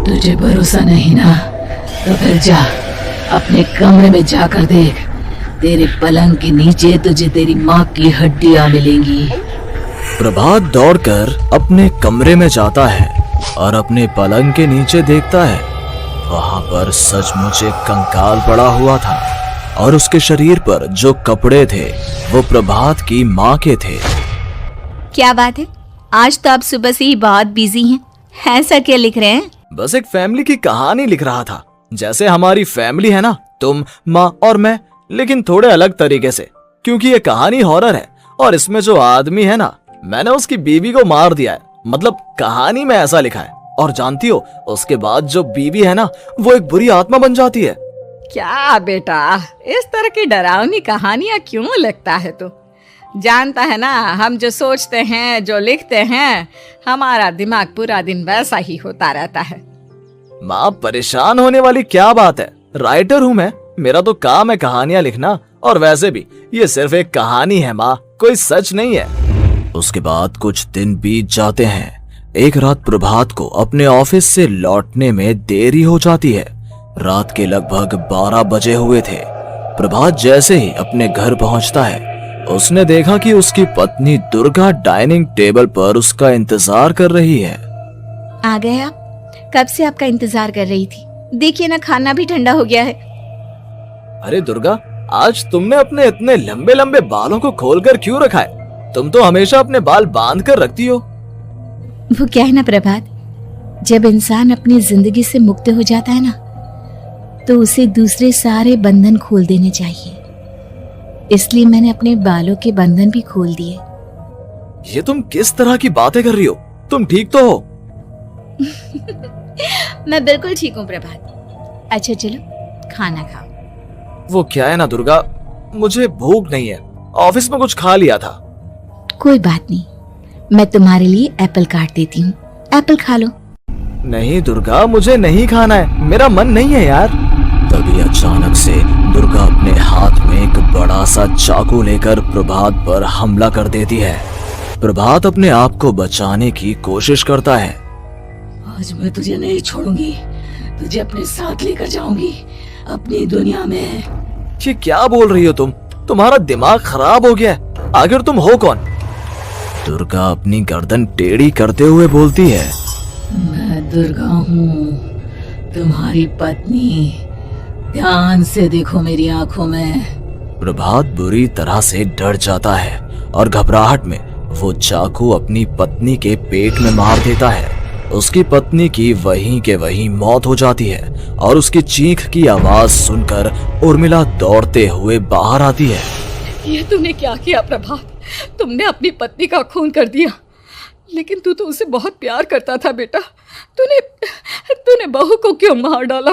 तुझे भरोसा नहीं ना, तो फिर जा अपने कमरे में जाकर देख। तेरे पलंग के नीचे तुझे तेरी माँ की हड्डियां मिलेंगी। प्रभात दौड़कर अपने कमरे में जाता है और अपने पलंग के नीचे देखता है। वहां पर सचमुच एक कंकाल पड़ा हुआ था और उसके शरीर पर जो कपड़े थे वो प्रभात की माँ के थे। क्या बात है, आज तो आप सुबह से ही बहुत बिजी हैं। ऐसा क्या लिख रहे हैं? बस एक फैमिली की कहानी लिख रहा था। जैसे हमारी फैमिली है ना, तुम, माँ और मैं, लेकिन थोड़े अलग तरीके से, क्योंकि ये कहानी हॉरर है और इसमें जो आदमी है ना, मैंने उसकी बीवी को मार दिया है। मतलब कहानी में ऐसा लिखा है। और जानती हो, उसके बाद जो बीवी है ना, वो एक बुरी आत्मा बन जाती है। क्या बेटा, इस तरह की डरावनी कहानियां क्यों लिखता है तू? जानता है ना, हम जो सोचते हैं, जो लिखते हैं, हमारा दिमाग पूरा दिन वैसा ही होता रहता है। माँ, परेशान होने वाली क्या बात है? राइटर हूँ मैं, मेरा तो काम है कहानियां लिखना। और वैसे भी ये सिर्फ एक कहानी है माँ, कोई सच नहीं है। उसके बाद कुछ दिन बीत जाते हैं। एक रात प्रभात को अपने ऑफिस से लौटने में देरी हो जाती है। रात के लगभग 12 बजे हुए थे। प्रभात जैसे ही अपने घर पहुंचता है, उसने देखा कि उसकी पत्नी दुर्गा डाइनिंग टेबल पर उसका इंतजार कर रही है। आ गए आप? कब से आपका इंतजार कर रही थी। देखिए ना, खाना भी ठंडा हो गया है। अरे दुर्गा, आज तुमने अपने इतने लंबे लंबे बालों को खोलकर क्यों रखा है? तुम तो हमेशा अपने बाल बांध कर रखती हो। वो क्या है ना प्रभात, जब इंसान अपनी जिंदगी से मुक्त हो जाता है ना, तो उसे दूसरे सारे बंधन खोल देने चाहिए। इसलिए मैंने अपने बालों के बंधन भी खोल दिए। ये तुम किस तरह की बातें कर रही हो? तुम ठीक तो हो? मैं बिल्कुल ठीक हूँ प्रभात। अच्छा चलो खाना खाओ। वो क्या है ना दुर्गा, मुझे भूख नहीं है, ऑफिस में कुछ खा लिया था। कोई बात नहीं, मैं तुम्हारे लिए एप्पल काट देती हूँ, एप्पल खा लो। नहीं दुर्गा, मुझे नहीं खाना है, मेरा मन नहीं है यार। तभी अचानक से दुर्गा अपने हाथ में एक बड़ा सा चाकू लेकर प्रभात पर हमला कर देती है। प्रभात अपने आप को बचाने की कोशिश करता है। आज मैं तुझे नहीं छोड़ूंगी, तुझे अपने साथ लेकर जाऊंगी अपनी दुनिया में। ये क्या बोल रही हो तुम? तुम्हारा दिमाग खराब हो गया है। आखिर तुम हो कौन? दुर्गा अपनी गर्दन टेढ़ी करते हुए बोलती है। मैं दुर्गा हूँ, तुम्हारी पत्नी। ध्यान से देखो मेरी आंखों में। प्रभात बुरी तरह से डर जाता है और घबराहट में वो चाकू अपनी पत्नी के पेट में मार देता है। उसकी पत्नी की वहीं के वहीं मौत हो जाती है और उसकी चीख की आवाज सुनकर उर्मिला दौड़ते हुए बाहर आती है। ये तूने क्या किया प्रभात? तुमने अपनी पत्नी का खून कर दिया। लेकिन तू तो उसे बहुत प्यार करता था बेटा। तूने बहू को क्यों मार डाला?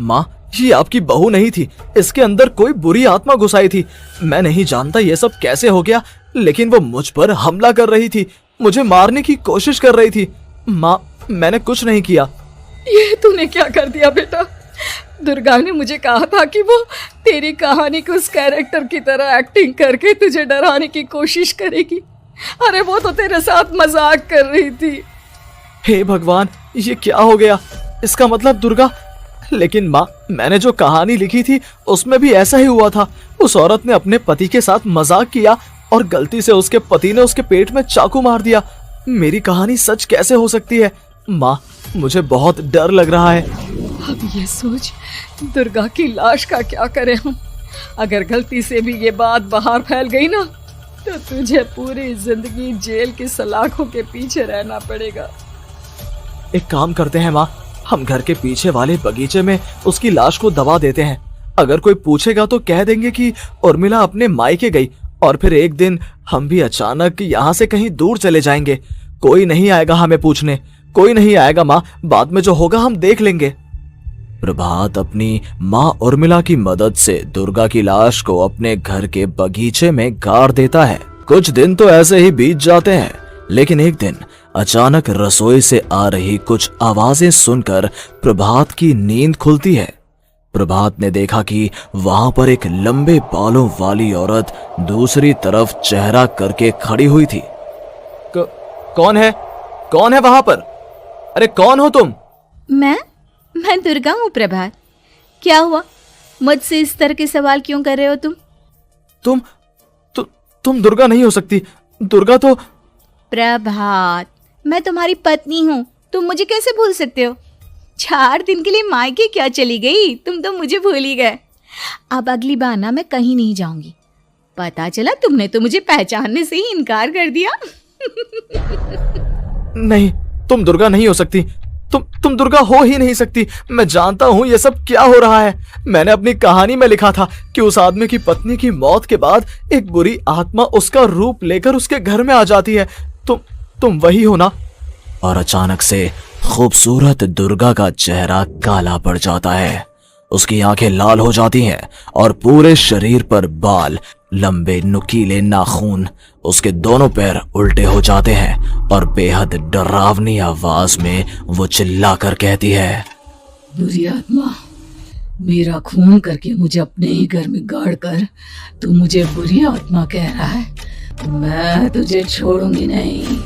माँ, ये आपकी बहू नहीं थी, इसके अंदर कोई बुरी आत्मा घुसाई थी। मैं नहीं जानता ये सब कैसे हो गया, लेकिन वो मुझ पर हमला कर रही थी, मुझे मारने की कोशिश कर रही थी। माँ, मैंने कुछ नहीं किया। ये तूने क्या कर दिया बेटा? दुर्गा ने मुझे कहा था कि वो तेरी कहानी को उस कैरेक्टर की तरह एक्टिंग करके तुझे डराने की कोशिश करेगी। अरे वो तो तेरे साथ मजाक कर रही थी। हे भगवान, ये क्या हो गया? इसका मतलब दुर्गा। लेकिन माँ, मैंने जो कहानी लिखी थी उसमें भी ऐसा ही हुआ था। उस औरत ने अपने पति के साथ मजाक किया और गलती से उसके पति ने उसके पेट में चाकू मार दिया। मेरी कहानी सच कैसे हो सकती है? माँ, मुझे बहुत डर लग रहा है। अब ये सोच, दुर्गा की लाश का क्या करें हम? अगर गलती से भी ये बात बाहर फैल गई ना, तो तुझे पूरी जिंदगी जेल की सलाखों के पीछे रहना पड़ेगा। एक काम करते हैं माँ, हम घर के पीछे वाले बगीचे में उसकी लाश को दबा देते हैं। अगर कोई पूछेगा तो कह देंगे कि उर्मिला अपने मायके गई और फिर एक दिन हम भी अचानक यहाँ से कहीं दूर चले जाएंगे। कोई नहीं आएगा हमें पूछने, कोई नहीं आएगा माँ, बाद में जो होगा हम देख लेंगे। प्रभात अपनी माँ उर्मिला की मदद से दुर्गा की लाश को अपने घर के बगीचे में गाड़ देता है। कुछ दिन तो ऐसे ही बीत जाते हैं, लेकिन एक दिन अचानक रसोई से आ रही कुछ आवाजें सुनकर प्रभात की नींद खुलती है। प्रभात ने देखा कि वहां पर एक लंबे बालों वाली औरत दूसरी तरफ चेहरा करके खड़ी हुई थी। कौन है? कौन है वहां पर? अरे कौन हो तुम? मैं दुर्गा हूँ प्रभात। क्या हुआ, मुझसे इस तरह के सवाल क्यों कर रहे हो तुम? तुम दुर्गा नहीं हो सकती। दुर्गा तो प्रभात, मैं तुम्हारी पत्नी हूँ, तुम मुझे कैसे भूल सकते हो? 4 दिन के लिए मायके क्या चली गई, तुम तो मुझे भूल ही गए। अब अगली बार ना मैं कहीं नहीं जाऊंगी। पता चला तुमने तो मुझे पहचानने से ही इनकार कर दिया। नहीं, तुम दुर्गा नहीं हो सकती। तुम दुर्गा हो ही नहीं सकती। मैं जानता हूँ ये सब क्या हो रहा है। मैंने अपनी कहानी में लिखा था कि उस आदमी की पत्नी की मौत के बाद एक बुरी आत्मा उसका रूप लेकर उसके घर में आ जाती है। तुम वही हो ना? और अचानक से खूबसूरत दुर्गा का चेहरा काला पड़ जाता है। उसकी आंखें लाल हो जाती हैं और पूरे शरीर पर बाल, लंबे नुकीले नाखून, उसके दोनों पैर उल्टे हो जाते हैं और बेहद डरावनी आवाज में वो चिल्लाकर कहती है, बुरी आत्मा, मेरा खून करके मुझे अपने ही घर में गाड़ कर तू मुझे बुरी आत्मा कह रहा है? मैं तुझे छोड़ूंगी नहीं।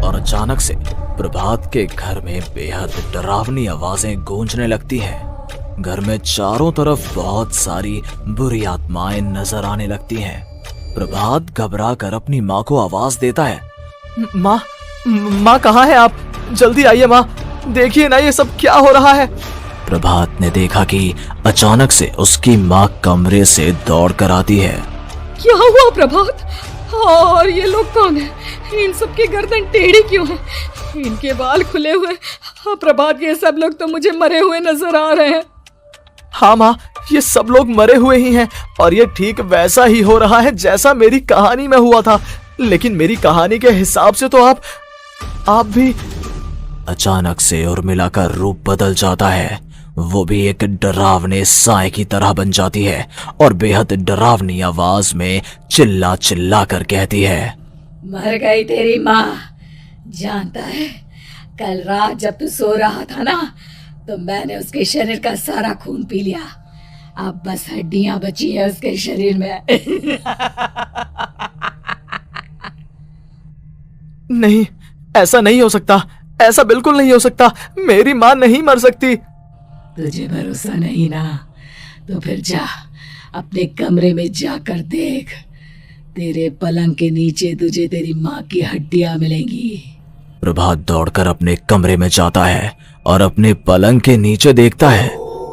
और अचानक से प्रभात के घर में बेहद डरावनी आवाजें गूंजने लगती हैं। घर में चारों तरफ बहुत सारी बुरी आत्माएं नजर आने लगती हैं। प्रभात घबरा कर अपनी माँ को आवाज देता है, माँ कहाँ है आप? जल्दी आइए माँ, देखिए ना ये सब क्या हो रहा है। प्रभात ने देखा कि अचानक से उसकी माँ कमरे से दौड़ कर आती है। क्या हुआ प्रभात? और ये लोग कौन है? इन सब की गर्दन टेढ़ी क्यों है? इनके बाल खुले हुए। हाँ प्रभात, ये सब लोग तो मुझे मरे हुए नजर आ रहे हैं। हाँ माँ, ये सब लोग मरे हुए ही हैं और ये ठीक वैसा ही हो रहा है जैसा मेरी कहानी में हुआ था। लेकिन मेरी कहानी के हिसाब से तो आप भी। अचानक से उर्मिला का रूप बदल जाता है। वो भी एक डरावने साए की तरह बन जाती है और बेहद डरावनी आवाज में चिल्ला चिल्ला कर कहती है, मर गई तेरी माँ। जानता है, कल रात जब तू सो रहा था ना, तो मैंने उसके शरीर का सारा खून पी लिया। अब बस हड्डियां बची है उसके शरीर में। नहीं, ऐसा नहीं हो सकता। ऐसा बिल्कुल नहीं हो सकता। मेरी माँ नहीं मर सकती। तुझे भरोसा नहीं ना? तो फिर जा, अपने कमरे में जाकर देख। तेरे पलंग के नीचे तुझे तेरी माँ की हड्डियां मिलेंगी। प्रभात दौड़कर अपने कमरे में जाता है और अपने पलंग के नीचे देखता है।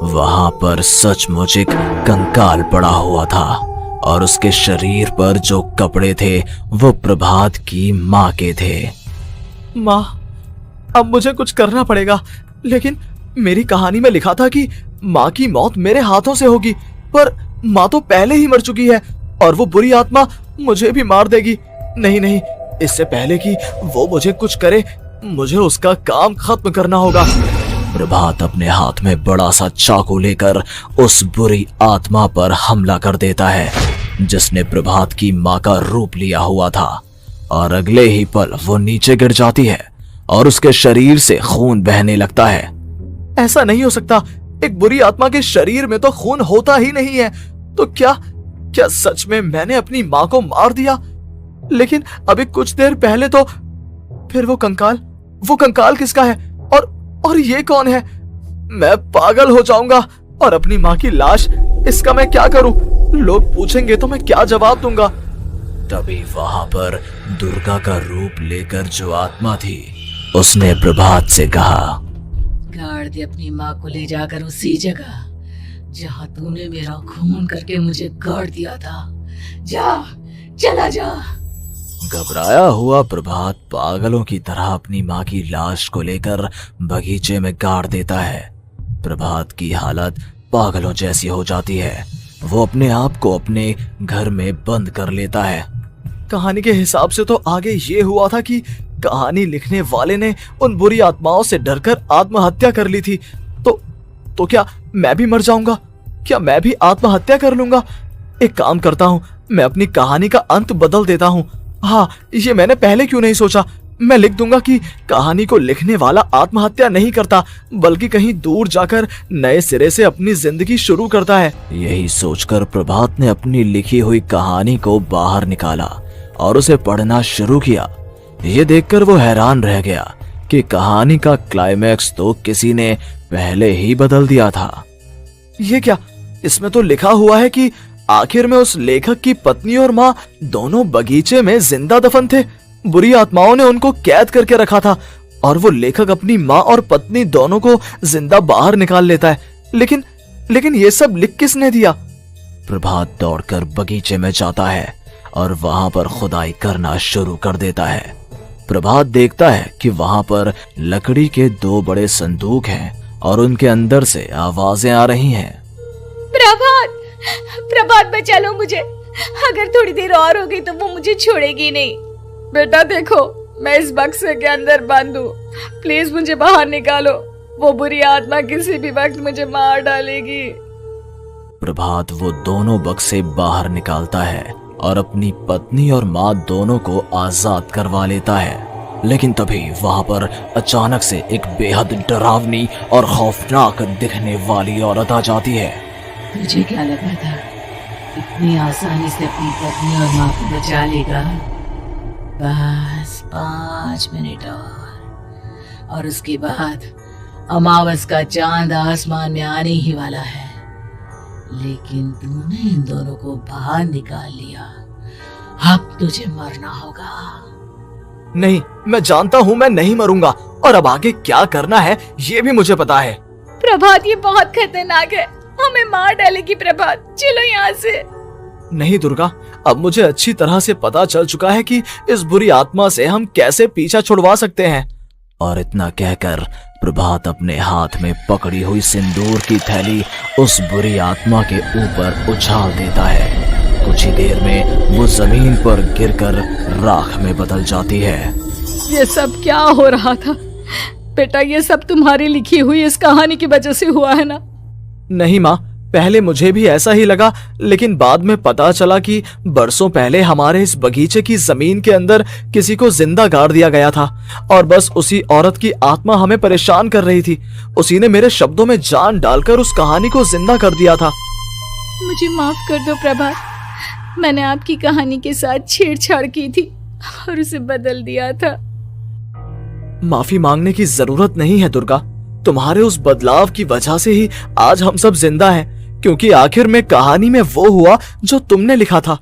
वहां पर सचमुच एक कंकाल पड़ा हुआ था और उसके शरीर पर जो कपड़े थे वो प्रभात की माँ के थे। माँ, अब मुझे कुछ करना पड़ेगा। लेकिन मेरी कहानी में लिखा था कि माँ की मौत मेरे हाथों से होगी, पर माँ तो पहले ही मर चुकी है और वो बुरी आत्मा मुझे भी मार देगी। नहीं, इससे पहले कि वो मुझे कुछ करे, मुझे उसका काम खत्म करना होगा। प्रभात अपने हाथ में बड़ा सा चाकू लेकर उस बुरी आत्मा पर हमला कर देता है जिसने प्रभात की माँ का रूप लिया हुआ था। और अगले ही पल वो नीचे गिर जाती है और उसके शरीर से खून बहने लगता है। ऐसा नहीं हो सकता। एक बुरी आत्मा के शरीर में तो खून होता ही नहीं है। तो क्या सच में मैंने अपनी माँ को मार दिया? लेकिन अभी कुछ देर पहले तो फिर वो कंकाल किसका है? और ये कौन है? मैं पागल हो जाऊंगा। और अपनी माँ की लाश, इसका मैं क्या करूं? लोग पूछेंगे तो मैं क्या जवाब दूंगा? तभी वहां पर दुर्गा का रूप लेकर जो आत्मा थी उसने प्रभात से कहा, गाड़ दे अपनी माँ को ले जाकर उसी जगह जहाँ तूने मेरा खून करके मुझे गाड़ दिया था। चला जा। घबराया हुआ प्रभात पागलों की तरह अपनी माँ की लाश को लेकर बगीचे में गाड़ देता है। प्रभात की हालत पागलों जैसी हो जाती है। वो अपने आप को अपने घर में बंद कर लेता है। कहानी के हिसाब से तो आगे ये हुआ था कि कहानी लिखने वाले ने उन बुरी आत्माओं से डरकर आत्महत्या कर ली थी। तो क्या मैं भी मर जाऊंगा? क्या मैं भी आत्महत्या कर लूंगा? एक काम करता हूँ, मैं अपनी कहानी का अंत बदल देता हूँ। हाँ, ये मैंने पहले क्यों नहीं सोचा। मैं लिख दूंगा कि कहानी को लिखने वाला आत्महत्या नहीं करता, बल्कि कहीं दूर जाकर नए सिरे से अपनी जिंदगी शुरू करता है। यही सोचकर प्रभात ने अपनी लिखी हुई कहानी को बाहर निकाला और उसे पढ़ना शुरू किया। ये देखकर वो हैरान रह गया कि कहानी का क्लाइमैक्स तो किसी ने पहले ही बदल दिया था। ये क्या? इसमें तो लिखा हुआ है कि आखिर में उस लेखक की पत्नी और माँ दोनों बगीचे में जिंदा दफन थे। बुरी आत्माओं ने उनको कैद करके रखा था और वो लेखक अपनी माँ और पत्नी दोनों को जिंदा बाहर निकाल लेता है। लेकिन ये सब लिख किसने दिया? प्रभात दौड़कर बगीचे में जाता है और वहां पर खुदाई करना शुरू कर देता है। प्रभात देखता है कि वहां पर लकड़ी के 2 बड़े संदूक हैं और उनके अंदर से आवाजें आ रही हैं। प्रभात बचा लो मुझे, अगर थोड़ी देर और हो गई तो वो मुझे छोड़ेगी नहीं। बेटा देखो, मैं इस बक्से के अंदर बंद हूँ, प्लीज मुझे बाहर निकालो, वो बुरी आत्मा किसी भी वक्त मुझे मार डालेगी। प्रभात वो दोनों बक्से बाहर निकालता है और अपनी पत्नी और माँ दोनों को आजाद करवा लेता है। लेकिन तभी वहां पर अचानक से एक बेहद डरावनी और खौफनाक दिखने वाली औरत आ जाती है। तुझे क्या लगा था इतनी आसानी से अपनी पत्नी और माँ को बचा लेगा? बस 5 मिनट और उसके बाद अमावस का चांद आसमान में आने ही वाला है। लेकिन तूने इन दोनों को बाहर निकाल लिया, अब तुझे मरना होगा। नहीं, मैं जानता हूँ मैं नहीं मरूंगा और अब आगे क्या करना है ये भी मुझे पता है। प्रभात, ये बहुत खतरनाक है, हमें मार डालेगी। प्रभात चलो यहाँ से। नहीं दुर्गा, अब मुझे अच्छी तरह से पता चल चुका है कि इस बुरी आत्मा से हम कैसे पीछा छुड़वा सकते हैं। और इतना कहकर प्रभात अपने हाथ में पकड़ी हुई सिंदूर की थैली उस बुरी आत्मा के ऊपर उछाल देता है। कुछ ही देर में वो जमीन पर गिरकर राख में बदल जाती है। ये सब क्या हो रहा था बेटा? ये सब तुम्हारी लिखी हुई इस कहानी की वजह से हुआ है ना? नहीं माँ, पहले मुझे भी ऐसा ही लगा, लेकिन बाद में पता चला कि बरसों पहले हमारे इस बगीचे की जमीन के अंदर किसी को जिंदा गाड़ दिया गया था और बस उसी औरत की आत्मा हमें परेशान कर रही थी। उसी ने मेरे शब्दों में जान डालकर उस कहानी को जिंदा कर दिया था। मुझे माफ कर दो प्रभात, मैंने आपकी कहानी के साथ छेड़छाड़ की थी और उसे बदल दिया था। माफी मांगने की जरूरत नहीं है दुर्गा, तुम्हारे उस बदलाव की वजह से ही आज हम सब जिंदा हैं, क्योंकि आखिर में कहानी में वो हुआ जो तुमने लिखा था।